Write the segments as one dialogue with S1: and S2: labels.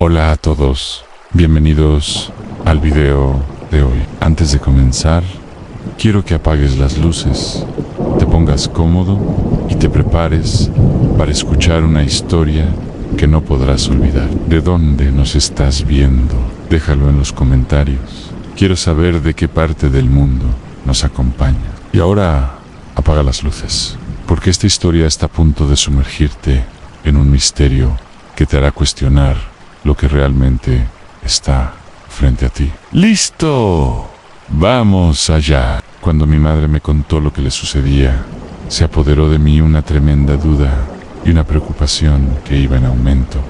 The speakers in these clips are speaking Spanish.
S1: Hola a todos, bienvenidos al video de hoy. Antes de comenzar, quiero que apagues las luces, te pongas cómodo y te prepares para escuchar una historia que no podrás olvidar. ¿De dónde nos estás viendo? Déjalo en los comentarios. Quiero saber de qué parte del mundo nos acompaña. Y ahora, apaga las luces, porque esta historia está a punto de sumergirte en un misterio que te hará cuestionar lo que realmente está frente a ti. ¡Listo! ¡Vamos allá! Cuando mi madre me contó lo que le sucedía, se apoderó de mí una tremenda duda y una preocupación que iba en aumento,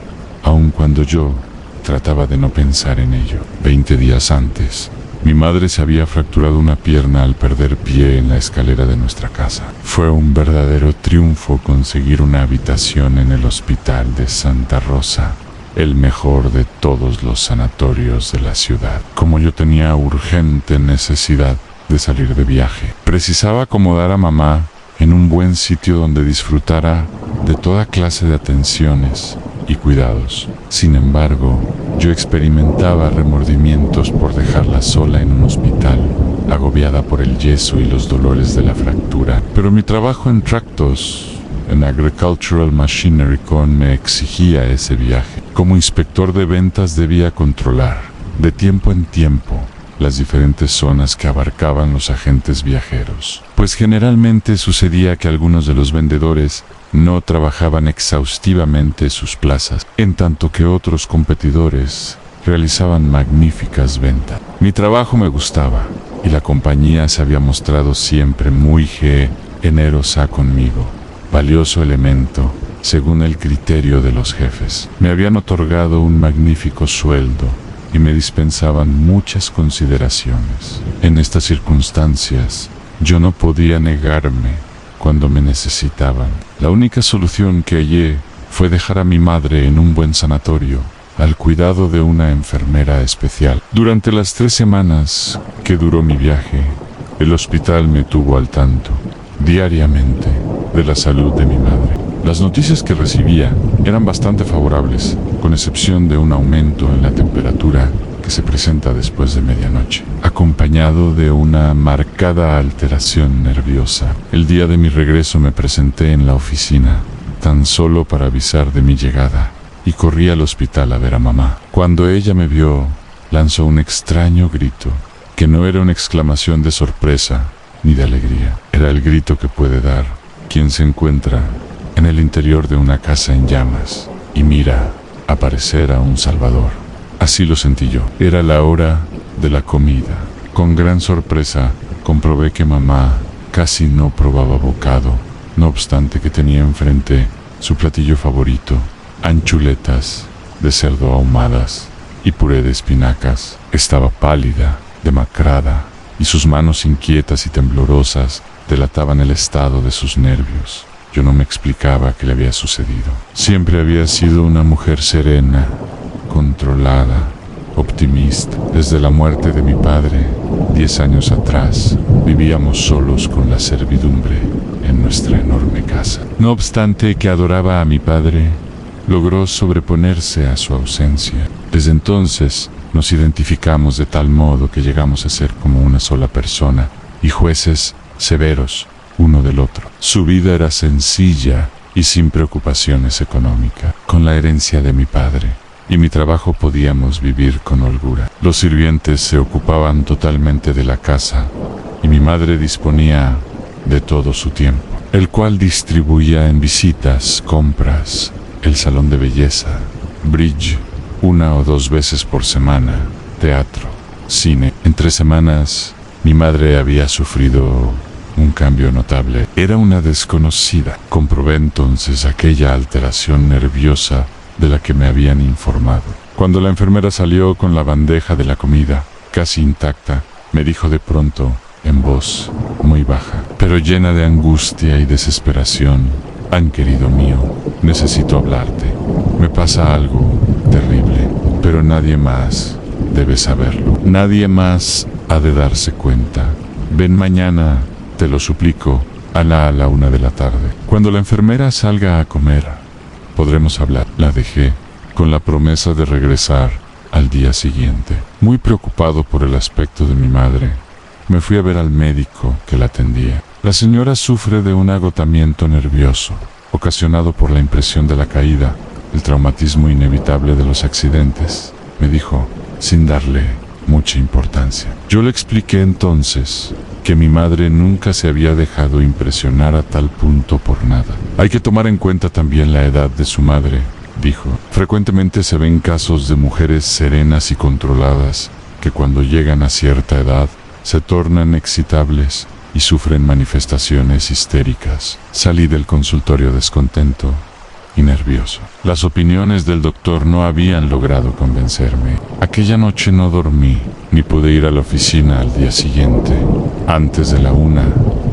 S1: aun cuando yo trataba de no pensar en ello. 20 días antes, mi madre se había fracturado una pierna al perder pie en la escalera de nuestra casa. Fue un verdadero triunfo conseguir una habitación en el hospital de Santa Rosa, el mejor de todos los sanatorios de la ciudad. Como yo tenía urgente necesidad de salir de viaje, precisaba acomodar a mamá en un buen sitio donde disfrutara de toda clase de atenciones y cuidados. Sin embargo, yo experimentaba remordimientos por dejarla sola en un hospital, agobiada por el yeso y los dolores de la fractura. Pero mi trabajo en Tractos, en Agricultural Machinery Con, me exigía ese viaje. Como inspector de ventas debía controlar, de tiempo en tiempo, las diferentes zonas que abarcaban los agentes viajeros. Pues generalmente sucedía que algunos de los vendedores no trabajaban exhaustivamente sus plazas, en tanto que otros competidores realizaban magníficas ventas. Mi trabajo me gustaba, y la compañía se había mostrado siempre muy generosa conmigo. Valioso elemento, según el criterio de los jefes. Me habían otorgado un magnífico sueldo y me dispensaban muchas consideraciones. En estas circunstancias, yo no podía negarme cuando me necesitaban. La única solución que hallé fue dejar a mi madre en un buen sanatorio, al cuidado de una enfermera especial. Durante las 3 semanas que duró mi viaje, el hospital me tuvo al tanto, diariamente, de la salud de mi madre. Las noticias que recibía eran bastante favorables, con excepción de un aumento en la temperatura que se presenta después de medianoche, acompañado de una marcada alteración nerviosa. El día de mi regreso me presenté en la oficina, tan solo para avisar de mi llegada, y corrí al hospital a ver a mamá. Cuando ella me vio, lanzó un extraño grito, que no era una exclamación de sorpresa ni de alegría. Era el grito que puede dar quien se encuentra en el interior de una casa en llamas y mira aparecer a un salvador. Así lo sentí yo. Era la hora de la comida. Con gran sorpresa comprobé que mamá casi no probaba bocado, no obstante que tenía enfrente su platillo favorito, anchuletas de cerdo ahumadas y puré de espinacas. Estaba pálida, demacrada, y sus manos inquietas y temblorosas delataban el estado de sus nervios. Yo no me explicaba qué le había sucedido. Siempre había sido una mujer serena, controlada, optimista. Desde la muerte de mi padre, 10 años atrás, vivíamos solos con la servidumbre en nuestra enorme casa. No obstante que adoraba a mi padre, logró sobreponerse a su ausencia. Desde entonces, nos identificamos de tal modo que llegamos a ser como una sola persona y jueces severos uno del otro. Su vida era sencilla y sin preocupaciones económicas. Con la herencia de mi padre y mi trabajo podíamos vivir con holgura. Los sirvientes se ocupaban totalmente de la casa y mi madre disponía de todo su tiempo, el cual distribuía en visitas, compras, el salón de belleza, bridge 1 o 2 veces por semana, teatro, cine. En 3 semanas, mi madre había sufrido un cambio notable. Era una desconocida. Comprobé entonces aquella alteración nerviosa de la que me habían informado. Cuando la enfermera salió con la bandeja de la comida, casi intacta, me dijo de pronto, en voz muy baja, pero llena de angustia y desesperación: «An, querido mío, necesito hablarte. Me pasa algo terrible, pero nadie más debe saberlo. Nadie más ha de darse cuenta. Ven mañana, te lo suplico, a la 1 de la tarde. Cuando la enfermera salga a comer, podremos hablar». La dejé con la promesa de regresar al día siguiente. Muy preocupado por el aspecto de mi madre, me fui a ver al médico que la atendía. La señora sufre de un agotamiento nervioso, ocasionado por la impresión de la caída, el traumatismo inevitable de los accidentes, me dijo, sin darle mucha importancia. Yo le expliqué entonces que mi madre nunca se había dejado impresionar a tal punto por nada. Hay que tomar en cuenta también la edad de su madre, dijo. Frecuentemente se ven casos de mujeres serenas y controladas que cuando llegan a cierta edad se tornan excitables y sufren manifestaciones histéricas. Salí del consultorio descontento y nervioso. Las opiniones del doctor no habían logrado convencerme. Aquella noche no dormí, ni pude ir a la oficina al día siguiente. Antes de la 1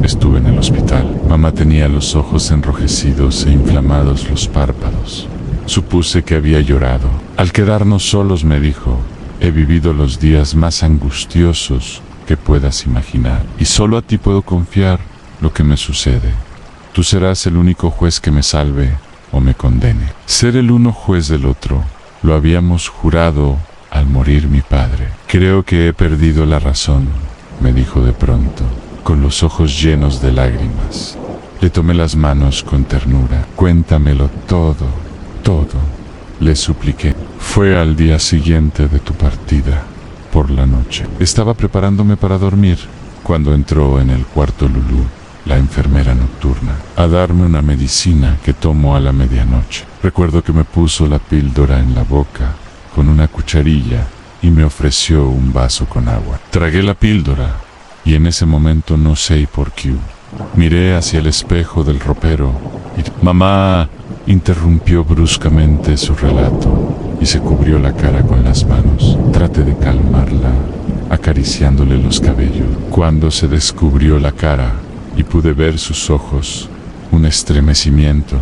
S1: estuve en el hospital. Mamá tenía los ojos enrojecidos e inflamados los párpados. Supuse que había llorado. Al quedarnos solos me dijo, he vivido los días más angustiosos que puedas imaginar, y solo a ti puedo confiar lo que me sucede. Tú serás el único juez que me salve o me condene. Ser el uno juez del otro, lo habíamos jurado al morir mi padre. Creo que he perdido la razón, me dijo de pronto, con los ojos llenos de lágrimas. Le tomé las manos con ternura. Cuéntamelo todo, le supliqué. Fue al día siguiente de tu partida, por la noche. Estaba preparándome para dormir, cuando entró en el cuarto Lulú, la enfermera nocturna, a darme una medicina que tomo a la medianoche. Recuerdo que me puso la píldora en la boca, con una cucharilla, y me ofreció un vaso con agua. Tragué la píldora, y en ese momento no sé por qué. Miré hacia el espejo del ropero, y mamá interrumpió bruscamente su relato, y se cubrió la cara con las manos. Traté de calmarla, acariciándole los cabellos. Cuando se descubrió la cara, y pude ver sus ojos, un estremecimiento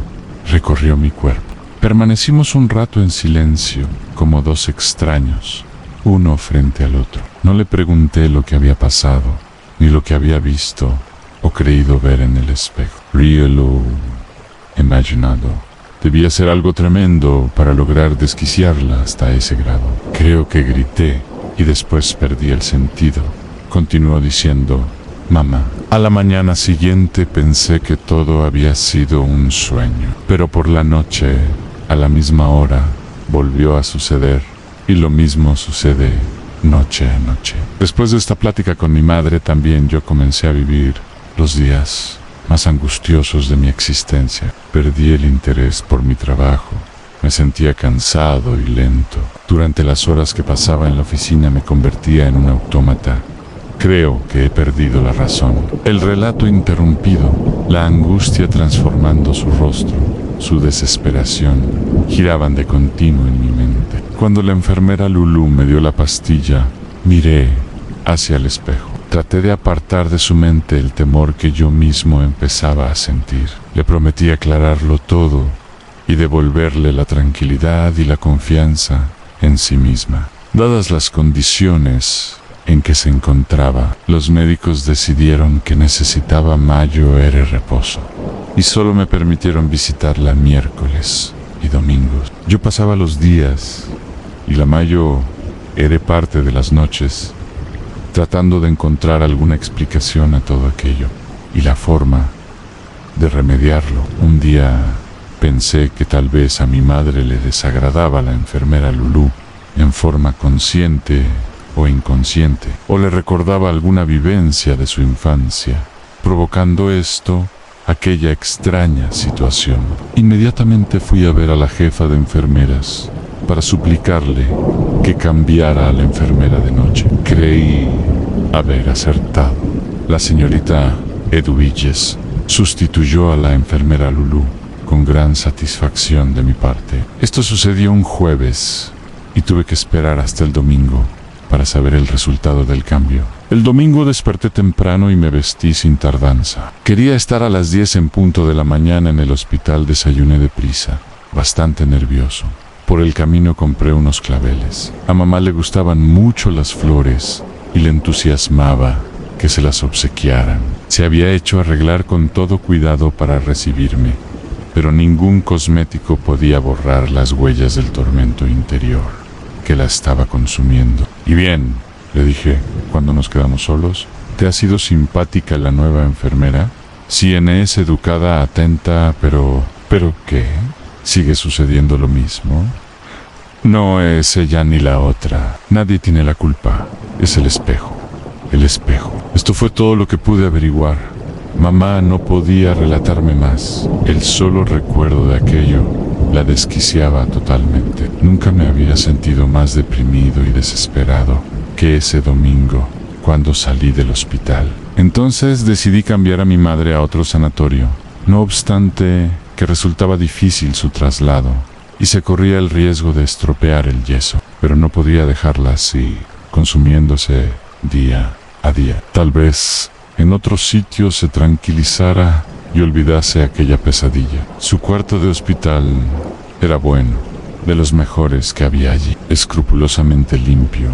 S1: recorrió mi cuerpo. Permanecimos un rato en silencio, como dos extraños, uno frente al otro. No le pregunté lo que había pasado, ni lo que había visto o creído ver en el espejo. Real o imaginado. Debía ser algo tremendo para lograr desquiciarla hasta ese grado. Creo que grité y después perdí el sentido. Continuó diciendo, mamá. A la mañana siguiente pensé que todo había sido un sueño, pero por la noche, a la misma hora, volvió a suceder, y lo mismo sucede noche a noche. Después de esta plática con mi madre, también yo comencé a vivir los días más angustiosos de mi existencia. Perdí el interés por mi trabajo. Me sentía cansado y lento. Durante las horas que pasaba en la oficina me convertía en un autómata. Creo que he perdido la razón. El relato interrumpido, la angustia transformando su rostro, su desesperación, giraban de continuo en mi mente. Cuando la enfermera Lulú me dio la pastilla, miré hacia el espejo. Traté de apartar de su mente el temor que yo mismo empezaba a sentir. Le prometí aclararlo todo y devolverle la tranquilidad y la confianza en sí misma. Dadas las condiciones en que se encontraba, los médicos decidieron que necesitaba mayor reposo y solo me permitieron visitarla miércoles y domingos. Yo pasaba los días y la mayor parte de las noches tratando de encontrar alguna explicación a todo aquello y la forma de remediarlo. Un día pensé que tal vez a mi madre le desagradaba la enfermera Lulú en forma consciente o inconsciente, o le recordaba alguna vivencia de su infancia, provocando esto aquella extraña situación. Inmediatamente fui a ver a la jefa de enfermeras para suplicarle que cambiara a la enfermera de noche. Creí haber acertado. La señorita Eduvilles sustituyó a la enfermera Lulú con gran satisfacción de mi parte. Esto sucedió un jueves y tuve que esperar hasta el domingo para saber el resultado del cambio. El domingo desperté temprano y me vestí sin tardanza. Quería estar a las 10 en punto de la mañana en el hospital. Desayuné deprisa, bastante nervioso. Por el camino compré unos claveles. A mamá le gustaban mucho las flores y le entusiasmaba que se las obsequiaran. Se había hecho arreglar con todo cuidado para recibirme, pero ningún cosmético podía borrar las huellas del tormento interior que la estaba consumiendo. Y bien, le dije, cuando nos quedamos solos, ¿te ha sido simpática la nueva enfermera? Sí, es educada, atenta, pero ¿qué? ¿Sigue sucediendo lo mismo? No es ella ni la otra. Nadie tiene la culpa. Es el espejo. El espejo. Esto fue todo lo que pude averiguar. Mamá no podía relatarme más. El solo recuerdo de aquello la desquiciaba totalmente. Nunca me había sentido más deprimido y desesperado que ese domingo cuando salí del hospital. Entonces decidí cambiar a mi madre a otro sanatorio. No obstante que resultaba difícil su traslado y se corría el riesgo de estropear el yeso, pero no podía dejarla así, consumiéndose día a día. Tal vez en otro sitio se tranquilizara y olvidase aquella pesadilla. Su cuarto de hospital era bueno, de los mejores que había allí, escrupulosamente limpio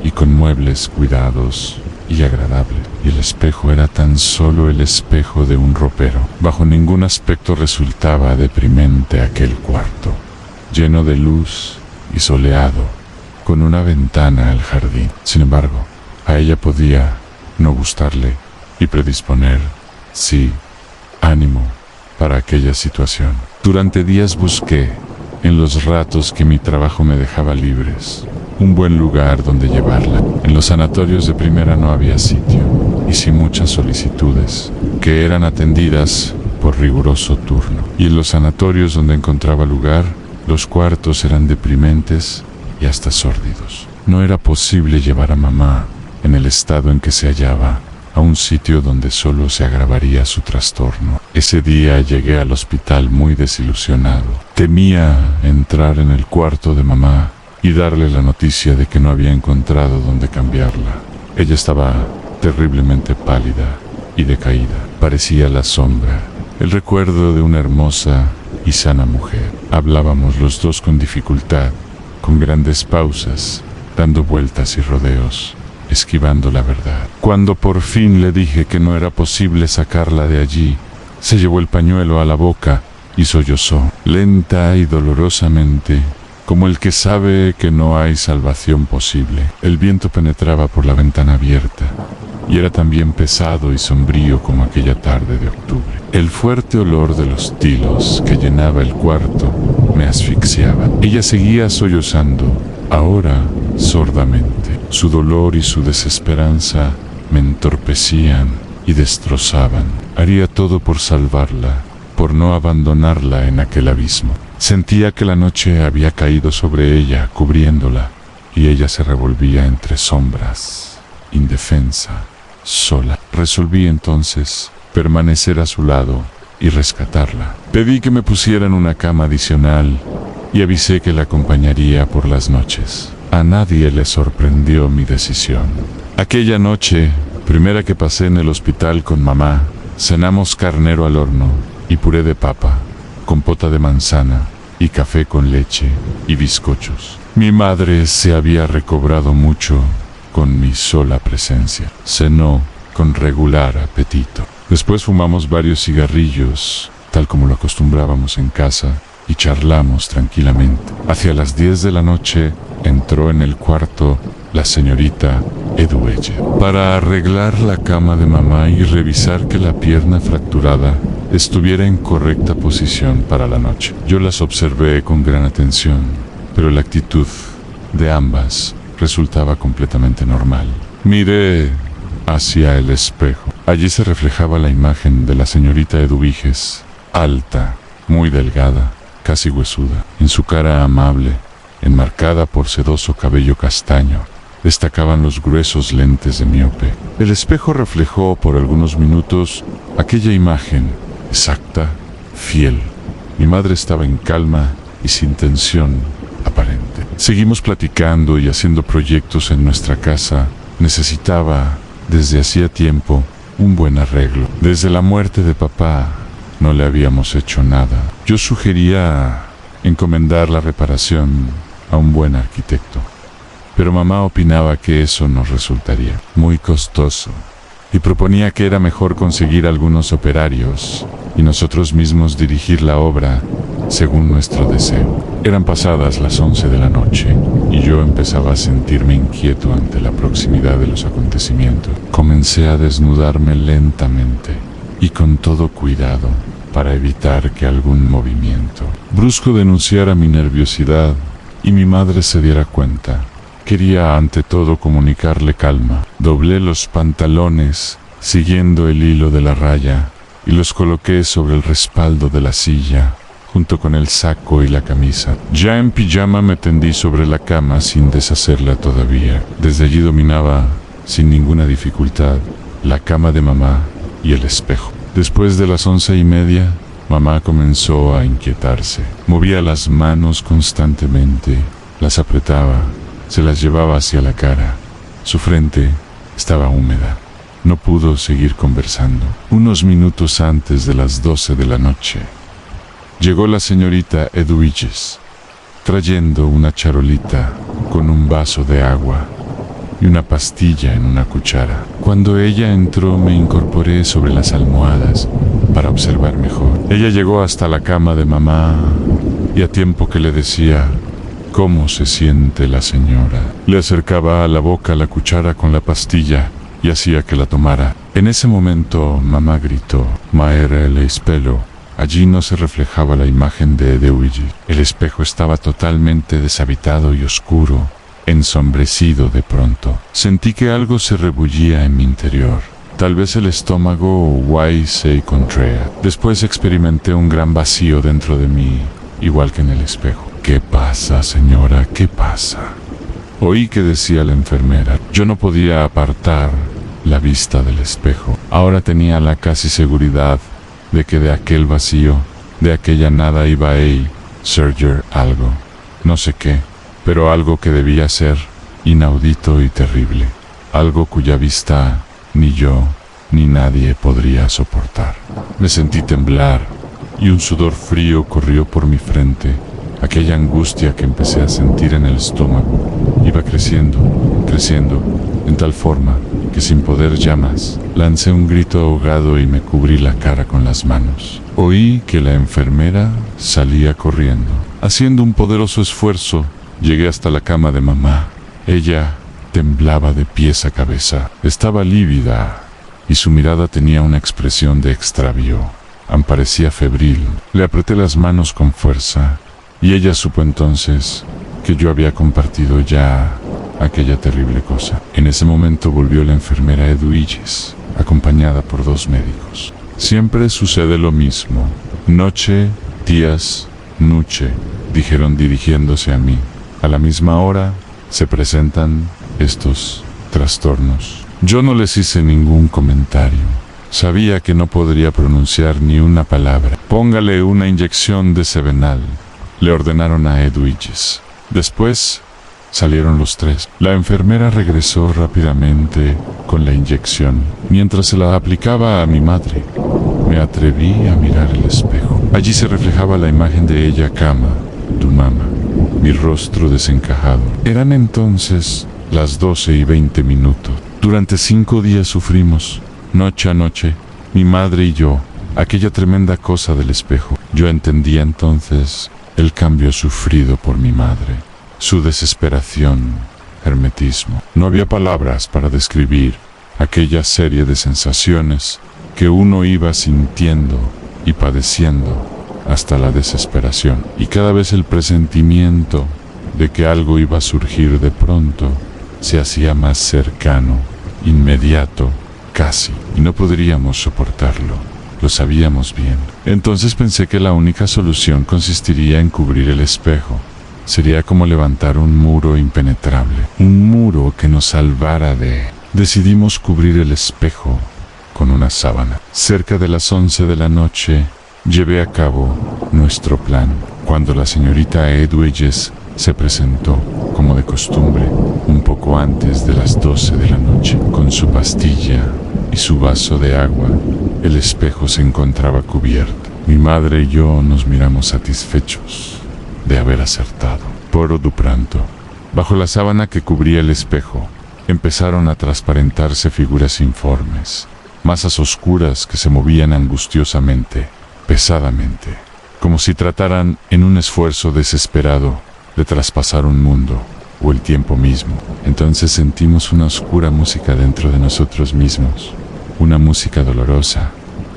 S1: y con muebles cuidados y agradable. Y el espejo era tan solo el espejo de un ropero. Bajo ningún aspecto resultaba deprimente aquel cuarto, lleno de luz y soleado, con una ventana al jardín. Sin embargo, a ella podía no gustarle y predisponer, sí, ánimo para aquella situación. Durante días busqué, en los ratos que mi trabajo me dejaba libres, un buen lugar donde llevarla. En los sanatorios de primera no había sitio, y sin muchas solicitudes, que eran atendidas por riguroso turno. Y en los sanatorios donde encontraba lugar, los cuartos eran deprimentes y hasta sórdidos. No era posible llevar a mamá, en el estado en que se hallaba, a un sitio donde solo se agravaría su trastorno. Ese día llegué al hospital muy desilusionado. Temía entrar en el cuarto de mamá y darle la noticia de que no había encontrado dónde cambiarla. Ella estaba terriblemente pálida y decaída. Parecía la sombra, el recuerdo de una hermosa y sana mujer. Hablábamos los dos con dificultad, con grandes pausas, dando vueltas y rodeos, esquivando la verdad. Cuando por fin le dije que no era posible sacarla de allí, se llevó el pañuelo a la boca y sollozó, lenta y dolorosamente, como el que sabe que no hay salvación posible. El viento penetraba por la ventana abierta, y era también pesado y sombrío como aquella tarde de octubre. El fuerte olor de los tilos que llenaba el cuarto me asfixiaba. Ella seguía sollozando, ahora sordamente. Su dolor y su desesperanza me entorpecían y destrozaban. Haría todo por salvarla, por no abandonarla en aquel abismo. Sentía que la noche había caído sobre ella, cubriéndola, y ella se revolvía entre sombras, indefensa, sola. Resolví entonces permanecer a su lado y rescatarla. Pedí que me pusieran una cama adicional y avisé que la acompañaría por las noches. A nadie le sorprendió mi decisión. Aquella noche, primera que pasé en el hospital con mamá, cenamos carnero al horno y puré de papa, compota de manzana y café con leche y bizcochos. Mi madre se había recobrado mucho con mi sola presencia. Cenó con regular apetito. Después fumamos varios cigarrillos, tal como lo acostumbrábamos en casa, y charlamos tranquilamente. Hacia las 10 de la noche entró en el cuarto la señorita Eduelle para arreglar la cama de mamá y revisar que la pierna fracturada estuviera en correcta posición para la noche. Yo las observé con gran atención, pero la actitud de ambas resultaba completamente normal. Miré hacia el espejo. Allí se reflejaba la imagen de la señorita Eduviges, alta, muy delgada, casi huesuda. En su cara amable, enmarcada por sedoso cabello castaño, destacaban los gruesos lentes de miope. El espejo reflejó por algunos minutos aquella imagen, exacta, fiel. Mi madre estaba en calma y sin tensión aparente. Seguimos platicando y haciendo proyectos en nuestra casa. Necesitaba, desde hacía tiempo, un buen arreglo. Desde la muerte de papá, no le habíamos hecho nada. Yo sugería encomendar la reparación a un buen arquitecto, pero mamá opinaba que eso nos resultaría muy costoso y proponía que era mejor conseguir algunos operarios y nosotros mismos dirigir la obra según nuestro deseo. Eran pasadas las 11 de la noche y yo empezaba a sentirme inquieto ante la proximidad de los acontecimientos. Comencé a desnudarme lentamente y con todo cuidado para evitar que algún movimiento brusco denunciara mi nerviosidad y mi madre se diera cuenta. Quería ante todo comunicarle calma. Doblé los pantalones siguiendo el hilo de la raya y los coloqué sobre el respaldo de la silla, junto con el saco y la camisa. Ya en pijama me tendí sobre la cama sin deshacerla todavía. Desde allí dominaba, sin ninguna dificultad, la cama de mamá y el espejo. Después de las 11:30, mamá comenzó a inquietarse. Movía las manos constantemente, las apretaba, se las llevaba hacia la cara. Su frente estaba húmeda. No pudo seguir conversando. Unos minutos antes de las 12 de la noche, llegó la señorita Edwiges, trayendo una charolita con un vaso de agua y una pastilla en una cuchara. Cuando ella entró me incorporé sobre las almohadas para observar mejor. Ella llegó hasta la cama de mamá y a tiempo que le decía ¿cómo se siente la señora?, le acercaba a la boca la cuchara con la pastilla y hacía que la tomara. En ese momento mamá gritó: «Maera el espelho». Allí no se reflejaba la imagen de Edwiges. El espejo estaba totalmente deshabitado y oscuro, ensombrecido de pronto. Sentí que algo se rebullía en mi interior. Tal vez el estómago o guay se contraía. Después experimenté un gran vacío dentro de mí, igual que en el espejo. «¿Qué pasa, señora? ¿Qué pasa?». Oí que decía la enfermera. Yo no podía apartar la vista del espejo. Ahora tenía la casi seguridad de que de aquel vacío, de aquella nada iba a surgir algo, no sé qué, pero algo que debía ser inaudito y terrible, algo cuya vista ni yo ni nadie podría soportar. Me sentí temblar y un sudor frío corrió por mi frente. Aquella angustia que empecé a sentir en el estómago iba creciendo, en tal forma que sin poder ya más, lancé un grito ahogado y me cubrí la cara con las manos. Oí que la enfermera salía corriendo. Haciendo un poderoso esfuerzo, llegué hasta la cama de mamá. Ella temblaba de pies a cabeza. Estaba lívida y su mirada tenía una expresión de extravío. Parecía febril. Le apreté las manos con fuerza y ella supo entonces que yo había compartido ya aquella terrible cosa. En ese momento volvió la enfermera Edwiges, acompañada por 2 médicos. Siempre sucede lo mismo. Noche, días, noche, dijeron dirigiéndose a mí. A la misma hora se presentan estos trastornos. Yo no les hice ningún comentario. Sabía que no podría pronunciar ni una palabra. «Póngale una inyección de Sevenal», le ordenaron a Edwiges. Después salieron los 3. La enfermera regresó rápidamente con la inyección. Mientras se la aplicaba a mi madre, me atreví a mirar el espejo. Allí se reflejaba la imagen de ella, cama, tu mamá, mi rostro desencajado. Eran entonces las 12:20. Durante 5 días sufrimos, noche a noche, mi madre y yo, aquella tremenda cosa del espejo. Yo entendía entonces el cambio sufrido por mi madre, su desesperación, hermetismo. No había palabras para describir aquella serie de sensaciones que uno iba sintiendo y padeciendo hasta la desesperación. Y cada vez el presentimiento de que algo iba a surgir de pronto se hacía más cercano, inmediato, casi, y no podríamos soportarlo. Lo sabíamos bien. Entonces pensé que la única solución consistiría en cubrir el espejo. Sería como levantar un muro impenetrable, un muro que nos salvara de... Decidimos cubrir el espejo con una sábana. Cerca de las 11 de la noche, llevé a cabo nuestro plan. Cuando la señorita Edwiges se presentó, como de costumbre, un poco antes de las 12 de la noche, con su pastilla y su vaso de agua, el espejo se encontraba cubierto. Mi madre y yo nos miramos satisfechos de haber acertado. Poro du pranto. Bajo la sábana que cubría el espejo, empezaron a transparentarse figuras informes, masas oscuras que se movían angustiosamente pesadamente, como si trataran en un esfuerzo desesperado de traspasar un mundo o el tiempo mismo. Entonces sentimos una oscura música dentro de nosotros mismos, una música dolorosa,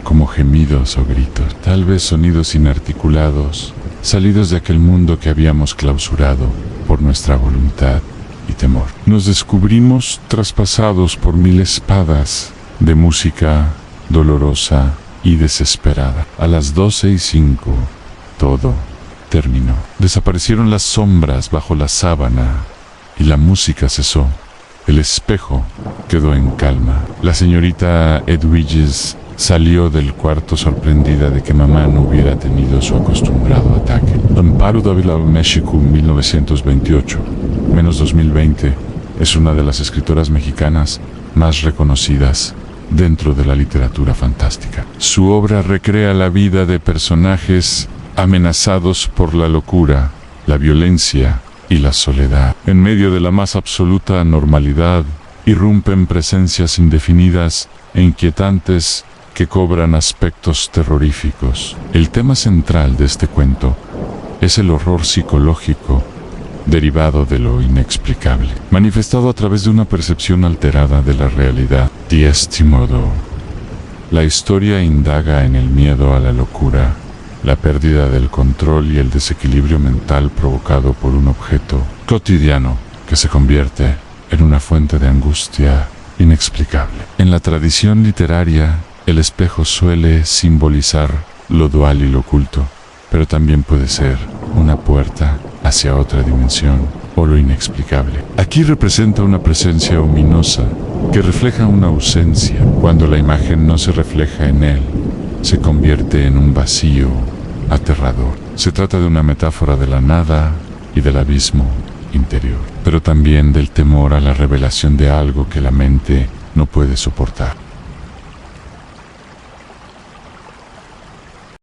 S1: como gemidos o gritos, tal vez sonidos inarticulados, salidos de aquel mundo que habíamos clausurado por nuestra voluntad y temor. Nos descubrimos traspasados por 1000 espadas de música dolorosa y desesperada. A las 12:05, todo terminó. Desaparecieron las sombras bajo la sábana y la música cesó. El espejo quedó en calma. La señorita Edwiges salió del cuarto sorprendida de que mamá no hubiera tenido su acostumbrado ataque. Amparo Dávila, México, 1928, menos 2020, es una de las escritoras mexicanas más reconocidas dentro de la literatura fantástica. Su obra recrea la vida de personajes amenazados por la locura, la violencia y la soledad. En medio de la más absoluta normalidad, irrumpen presencias indefinidas e inquietantes que cobran aspectos terroríficos. El tema central de este cuento es el horror psicológico derivado de lo inexplicable, manifestado a través de una percepción alterada de la realidad. De este modo, la historia indaga en el miedo a la locura, la pérdida del control y el desequilibrio mental provocado por un objeto cotidiano que se convierte en una fuente de angustia inexplicable. En la tradición literaria, el espejo suele simbolizar lo dual y lo oculto, pero también puede ser una puerta hacia otra dimensión o lo inexplicable. Aquí representa una presencia ominosa que refleja una ausencia. Cuando la imagen no se refleja en él, se convierte en un vacío aterrador. Se trata de una metáfora de la nada y del abismo interior, pero también del temor a la revelación de algo que la mente no puede soportar.